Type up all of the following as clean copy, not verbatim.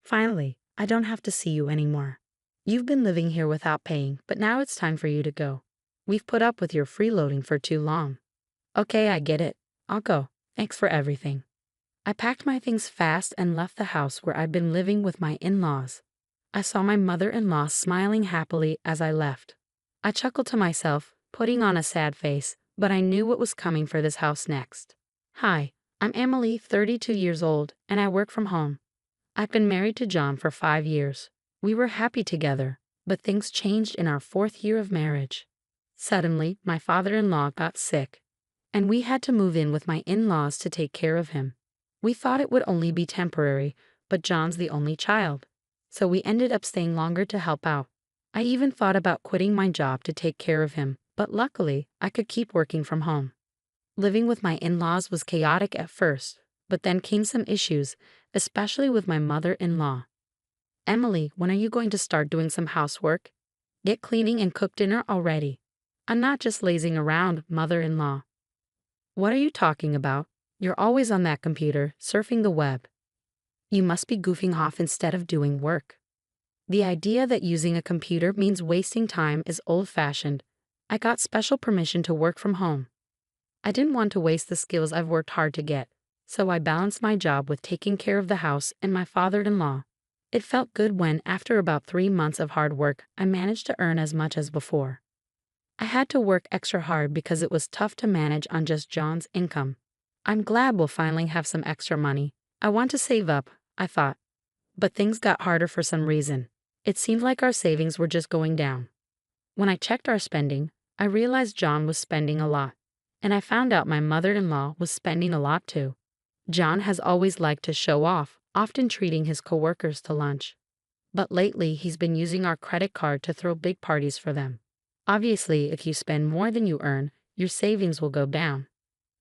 Finally, I don't have to see you anymore. You've been living here without paying, but now it's time for you to go. We've put up with your freeloading for too long. Okay, I get it. I'll go. Thanks for everything. I packed my things fast and left the house where I'd been living with my in-laws. I saw my mother-in-law smiling happily as I left. I chuckled to myself, putting on a sad face, but I knew what was coming for this house next. Hi, I'm Emily, 32 years old, and I work from home. I've been married to John for 5 years. We were happy together, but things changed in our 4th year of marriage. Suddenly, my father-in-law got sick, and we had to move in with my in-laws to take care of him. We thought it would only be temporary, but John's the only child, so we ended up staying longer to help out. I even thought about quitting my job to take care of him, but luckily, I could keep working from home. Living with my in-laws was chaotic at first, but then came some issues, especially with my mother-in-law. Emily, when are you going to start doing some housework? Get cleaning and cook dinner already. I'm not just lazing around, mother-in-law. What are you talking about? You're always on that computer, surfing the web. You must be goofing off instead of doing work. The idea that using a computer means wasting time is old-fashioned. I got special permission to work from home. I didn't want to waste the skills I've worked hard to get, so I balanced my job with taking care of the house and my father-in-law. It felt good when, after about 3 months of hard work, I managed to earn as much as before. I had to work extra hard because it was tough to manage on just John's income. I'm glad we'll finally have some extra money. I want to save up, I thought. But things got harder for some reason. It seemed like our savings were just going down. When I checked our spending, I realized John was spending a lot. And I found out my mother-in-law was spending a lot too. John has always liked to show off, often treating his coworkers to lunch. But lately, he's been using our credit card to throw big parties for them. Obviously, if you spend more than you earn, your savings will go down.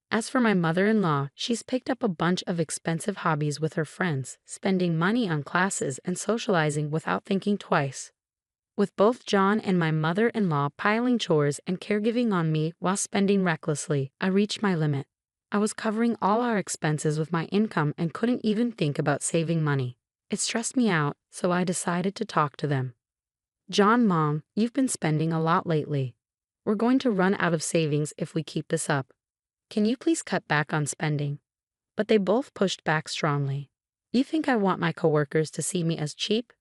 As for my mother-in-law, she's picked up a bunch of expensive hobbies with her friends, spending money on classes and socializing without thinking twice. With both John and my mother-in-law piling chores and caregiving on me while spending recklessly, I reached my limit. I was covering all our expenses with my income and couldn't even think about saving money. It stressed me out, so I decided to talk to them. John, Mom, you've been spending a lot lately. We're going to run out of savings if we keep this up. Can you please cut back on spending? But they both pushed back strongly. You think I want my coworkers to see me as cheap?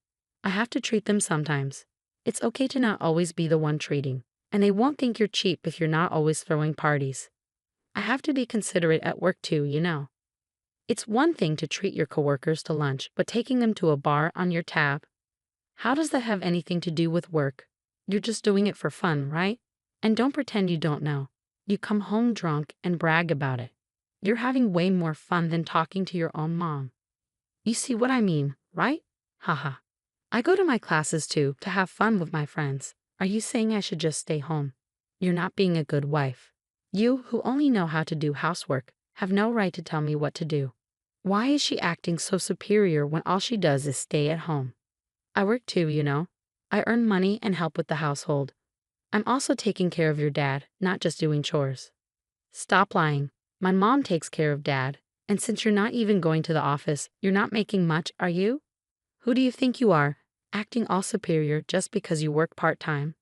I have to treat them sometimes. It's okay to not always be the one treating, and they won't think you're cheap if you're not always throwing parties. I have to be considerate at work too, you know. It's one thing to treat your coworkers to lunch, but taking them to a bar on your tab? How does that have anything to do with work? You're just doing it for fun, right? And don't pretend you don't know. You come home drunk and brag about it. You're having way more fun than talking to your own mom. You see what I mean, right? Haha. I go to my classes too, to have fun with my friends. Are you saying I should just stay home? You're not being a good wife. You, who only know how to do housework, have no right to tell me what to do. Why is she acting so superior when all she does is stay at home? I work too, you know. I earn money and help with the household. I'm also taking care of your dad, not just doing chores. Stop lying. My mom takes care of Dad, and since you're not even going to the office, you're not making much, are you? Who do you think you are, acting all superior just because you work part-time?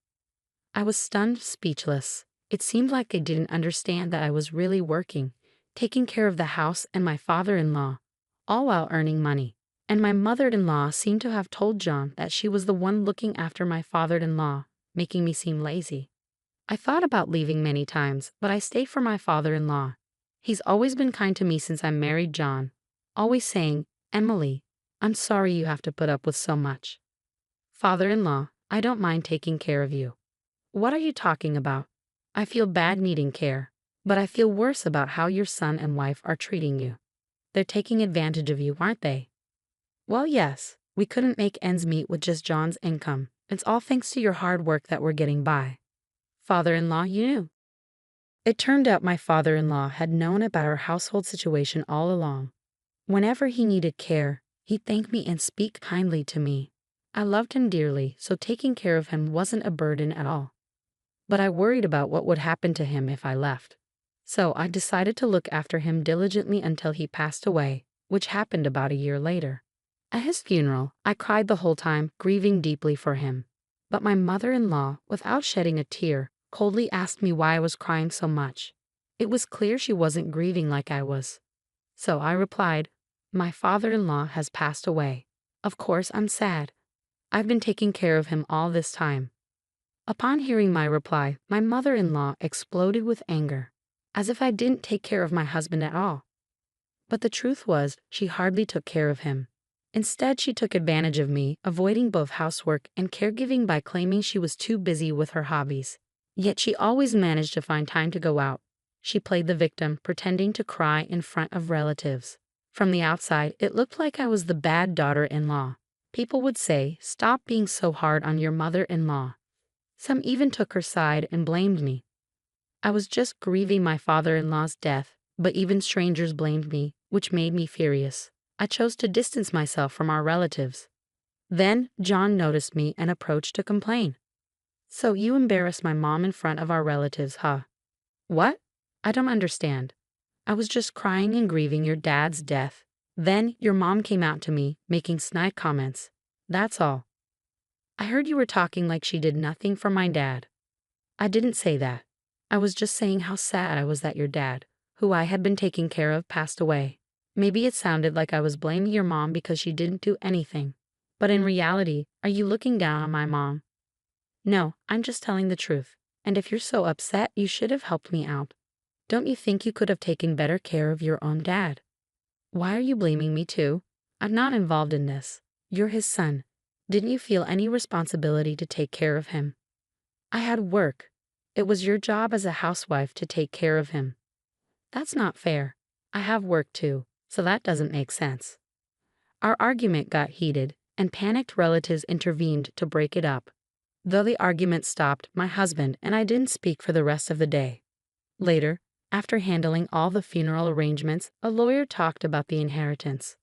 I was stunned, speechless. It seemed like they didn't understand that I was really working, taking care of the house and my father-in-law, all while earning money. And my mother-in-law seemed to have told John that she was the one looking after my father-in-law, making me seem lazy. I thought about leaving many times, but I stayed for my father-in-law. He's always been kind to me since I married John, always saying, "Emily, I'm sorry you have to put up with so much." Father-in-law, I don't mind taking care of you. What are you talking about? I feel bad needing care, but I feel worse about how your son and wife are treating you. They're taking advantage of you, aren't they? Well, yes, we couldn't make ends meet with just John's income. It's all thanks to your hard work that we're getting by. Father-in-law, you knew. It turned out my father-in-law had known about our household situation all along. Whenever he needed care, he'd thank me and speak kindly to me. I loved him dearly, so taking care of him wasn't a burden at all. But I worried about what would happen to him if I left. So I decided to look after him diligently until he passed away, which happened about a year later. At his funeral, I cried the whole time, grieving deeply for him. But my mother-in-law, without shedding a tear, coldly asked me why I was crying so much. It was clear she wasn't grieving like I was. So I replied, "My father-in-law has passed away. Of course I'm sad. I've been taking care of him all this time." Upon hearing my reply, my mother-in-law exploded with anger, as if I didn't take care of my husband at all. But the truth was, she hardly took care of him. Instead, she took advantage of me, avoiding both housework and caregiving by claiming she was too busy with her hobbies. Yet she always managed to find time to go out. She played the victim, pretending to cry in front of relatives. From the outside, it looked like I was the bad daughter-in-law. People would say, "Stop being so hard on your mother-in-law." Some even took her side and blamed me. I was just grieving my father-in-law's death, but even strangers blamed me, which made me furious. I chose to distance myself from our relatives. Then John noticed me and approached to complain. "So you embarrassed my mom in front of our relatives, huh?" "What? I don't understand. I was just crying and grieving your dad's death. Then your mom came out to me, making snide comments. That's all. I heard you were talking like she did nothing for my dad." "I didn't say that. I was just saying how sad I was that your dad, who I had been taking care of, passed away. Maybe it sounded like I was blaming your mom because she didn't do anything. But in reality, are you looking down on my mom?" "No, I'm just telling the truth. And if you're so upset, you should have helped me out. Don't you think you could have taken better care of your own dad?" "Why are you blaming me too? I'm not involved in this. You're his son. Didn't you feel any responsibility to take care of him?" "I had work. It was your job as a housewife to take care of him." "That's not fair. I have work too, so that doesn't make sense." Our argument got heated, and panicked relatives intervened to break it up. Though the argument stopped, my husband and I didn't speak for the rest of the day. Later, after handling all the funeral arrangements, a lawyer talked about the inheritance.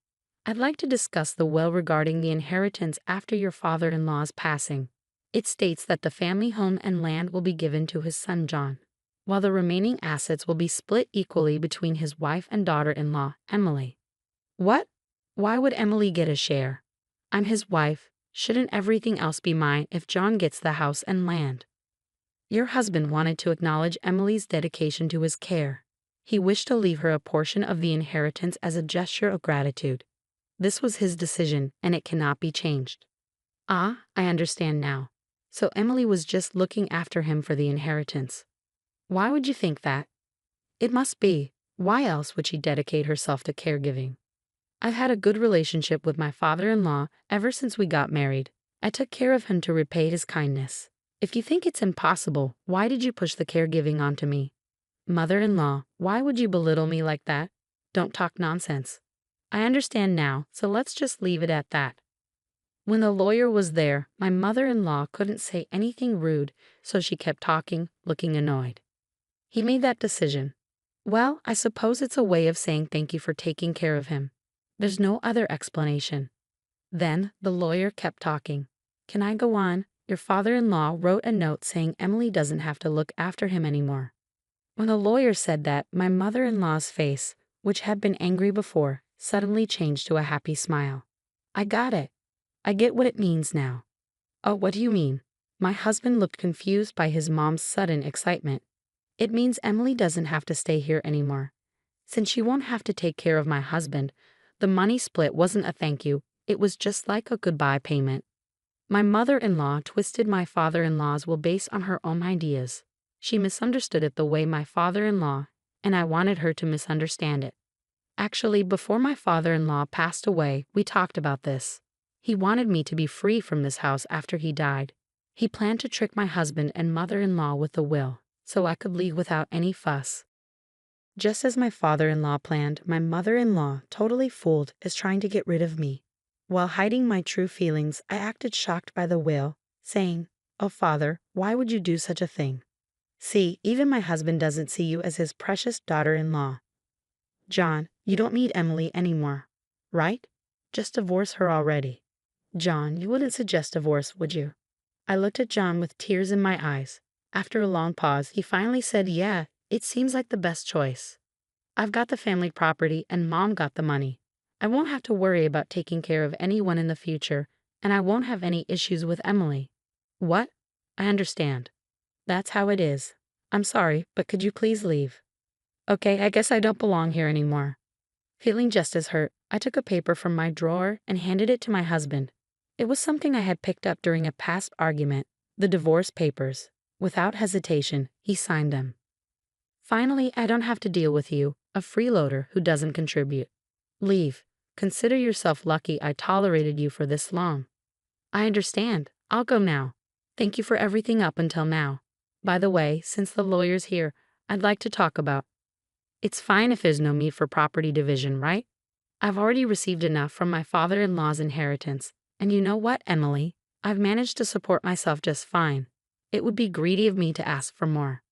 "I'd like to discuss the will regarding the inheritance after your father-in-law's passing. It states that the family home and land will be given to his son John, while the remaining assets will be split equally between his wife and daughter-in-law, Emily." "What? Why would Emily get a share? I'm his wife. Shouldn't everything else be mine if John gets the house and land?" "Your husband wanted to acknowledge Emily's dedication to his care. He wished to leave her a portion of the inheritance as a gesture of gratitude. This was his decision, and it cannot be changed." "Ah, I understand now. So Emily was just looking after him for the inheritance." "Why would you think that?" "It must be. Why else would she dedicate herself to caregiving?" "I've had a good relationship with my father-in-law ever since we got married. I took care of him to repay his kindness. If you think it's impossible, why did you push the caregiving onto me?" "Mother-in-law, why would you belittle me like that? Don't talk nonsense." "I understand now, so let's just leave it at that." When the lawyer was there, my mother-in-law couldn't say anything rude, so she kept talking, looking annoyed. "He made that decision. Well, I suppose it's a way of saying thank you for taking care of him. There's no other explanation." Then the lawyer kept talking. "Can I go on? Your father-in-law wrote a note saying Emily doesn't have to look after him anymore." When the lawyer said that, my mother-in-law's face, which had been angry before, suddenly changed to a happy smile. "I got it. I get what it means now." "Oh, what do you mean?" My husband looked confused by his mom's sudden excitement. "It means Emily doesn't have to stay here anymore. Since she won't have to take care of my husband, the money split wasn't a thank you, it was just like a goodbye payment." My mother-in-law twisted my father-in-law's will based on her own ideas. She misunderstood it the way my father-in-law, and I wanted her to misunderstand it. Actually, before my father-in-law passed away, we talked about this. He wanted me to be free from this house after he died. He planned to trick my husband and mother-in-law with the will, so I could leave without any fuss. Just as my father-in-law planned, my mother-in-law, totally fooled, is trying to get rid of me. While hiding my true feelings, I acted shocked by the will, saying, "Oh, father, why would you do such a thing? See, even my husband doesn't see you as his precious daughter-in-law. John, you don't need Emily anymore, right? Just divorce her already." "John, you wouldn't suggest divorce, would you?" I looked at John with tears in my eyes. After a long pause, he finally said, "Yeah, it seems like the best choice. I've got the family property and Mom got the money. I won't have to worry about taking care of anyone in the future, and I won't have any issues with Emily. What? I understand. That's how it is. I'm sorry, but could you please leave? Okay, I guess I don't belong here anymore. Feeling just as hurt, I took a paper from my drawer and handed it to my husband. It was something I had picked up during a past argument, the divorce papers. Without hesitation, he signed them. Finally, I don't have to deal with you, a freeloader who doesn't contribute. Leave. Consider yourself lucky I tolerated you for this long. I understand. I'll go now. Thank you for everything up until now. By the way, since the lawyer's here, I'd like to talk about. It's fine if there's no need for property division, right? I've already received enough from my father-in-law's inheritance, and you know what, Emily? I've managed to support myself just fine. It would be greedy of me to ask for more.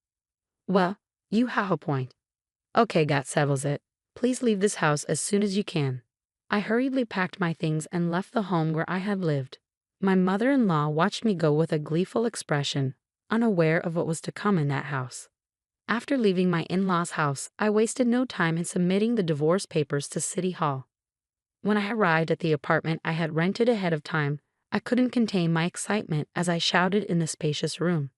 Well, you have a point. Okay, that settles it. Please leave this house as soon as you can. I hurriedly packed my things and left the home where I had lived. My mother-in-law watched me go with a gleeful expression, unaware of what was to come in that house. After leaving my in-laws' house, I wasted no time in submitting the divorce papers to City Hall. When I arrived at the apartment I had rented ahead of time, I couldn't contain my excitement as I shouted in the spacious room.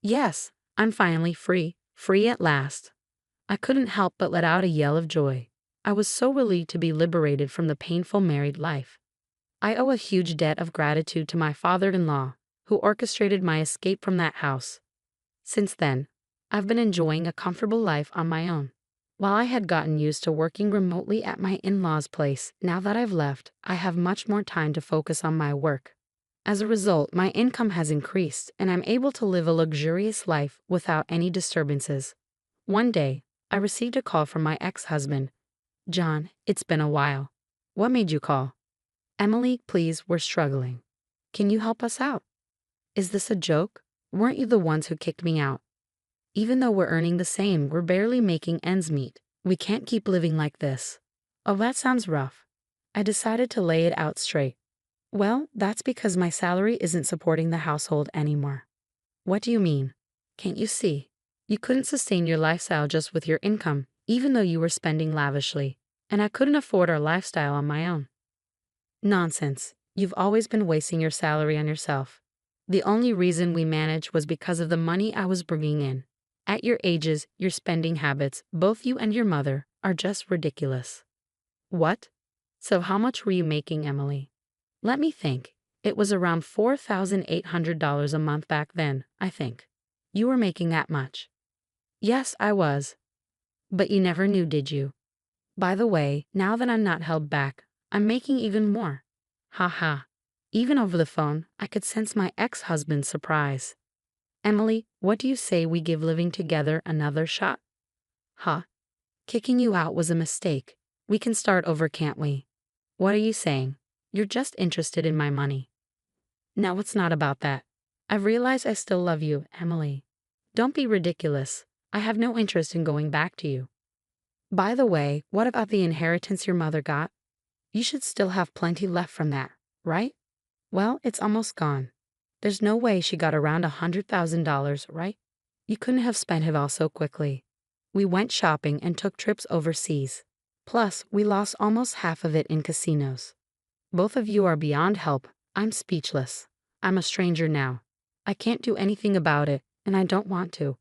Yes, I'm finally free at last. I couldn't help but let out a yell of joy. I was so relieved to be liberated from the painful married life. I owe a huge debt of gratitude to my father-in-law, who orchestrated my escape from that house. Since then, I've been enjoying a comfortable life on my own. While I had gotten used to working remotely at my in-laws' place, now that I've left, I have much more time to focus on my work. As a result, my income has increased, and I'm able to live a luxurious life without any disturbances. One day, I received a call from my ex-husband. John, it's been a while. What made you call? Emily, please, we're struggling. Can you help us out? Is this a joke? Weren't you the ones who kicked me out? Even though we're earning the same, we're barely making ends meet. We can't keep living like this. Oh, that sounds rough. I decided to lay it out straight. Well, that's because my salary isn't supporting the household anymore. What do you mean? Can't you see? You couldn't sustain your lifestyle just with your income, even though you were spending lavishly, and I couldn't afford our lifestyle on my own. Nonsense. You've always been wasting your salary on yourself. The only reason we managed was because of the money I was bringing in. At your ages, your spending habits, both you and your mother, are just ridiculous. What? So how much were you making, Emily? Let me think. It was around $4,800 a month back then, I think. You were making that much. Yes, I was. But you never knew, did you? By the way, now that I'm not held back, I'm making even more. Ha ha. Even over the phone, I could sense my ex-husband's surprise. Emily, what do you say we give living together another shot? Huh? Kicking you out was a mistake. We can start over, can't we? What are you saying? You're just interested in my money. No, it's not about that. I've realized I still love you, Emily. Don't be ridiculous. I have no interest in going back to you. By the way, what about the inheritance your mother got? You should still have plenty left from that, right? Well, it's almost gone. There's no way she got around $100,000, right? You couldn't have spent it all so quickly. We went shopping and took trips overseas. Plus, we lost almost half of it in casinos. Both of you are beyond help. I'm speechless. I'm a stranger now. I can't do anything about it, and I don't want to.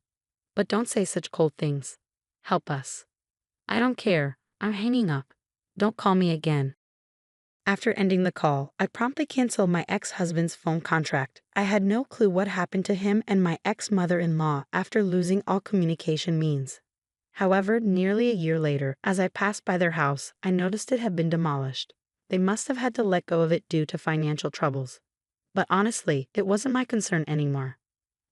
But don't say such cold things. Help us. I don't care. I'm hanging up. Don't call me again. After ending the call, I promptly canceled my ex-husband's phone contract. I had no clue what happened to him and my ex-mother-in-law after losing all communication means. However, nearly a year later, as I passed by their house, I noticed it had been demolished. They must have had to let go of it due to financial troubles. But honestly, it wasn't my concern anymore.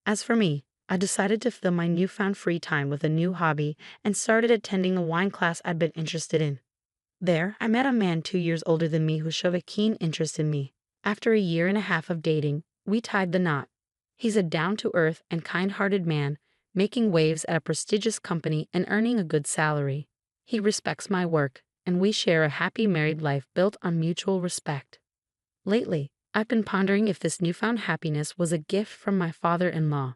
As for me, I decided to fill my newfound free time with a new hobby and started attending a wine class I'd been interested in. There, I met a man 2 years older than me who showed a keen interest in me. After a year and a half of dating, we tied the knot. He's a down-to-earth and kind-hearted man, making waves at a prestigious company and earning a good salary. He respects my work, and we share a happy married life built on mutual respect. Lately, I've been pondering if this newfound happiness was a gift from my father-in-law,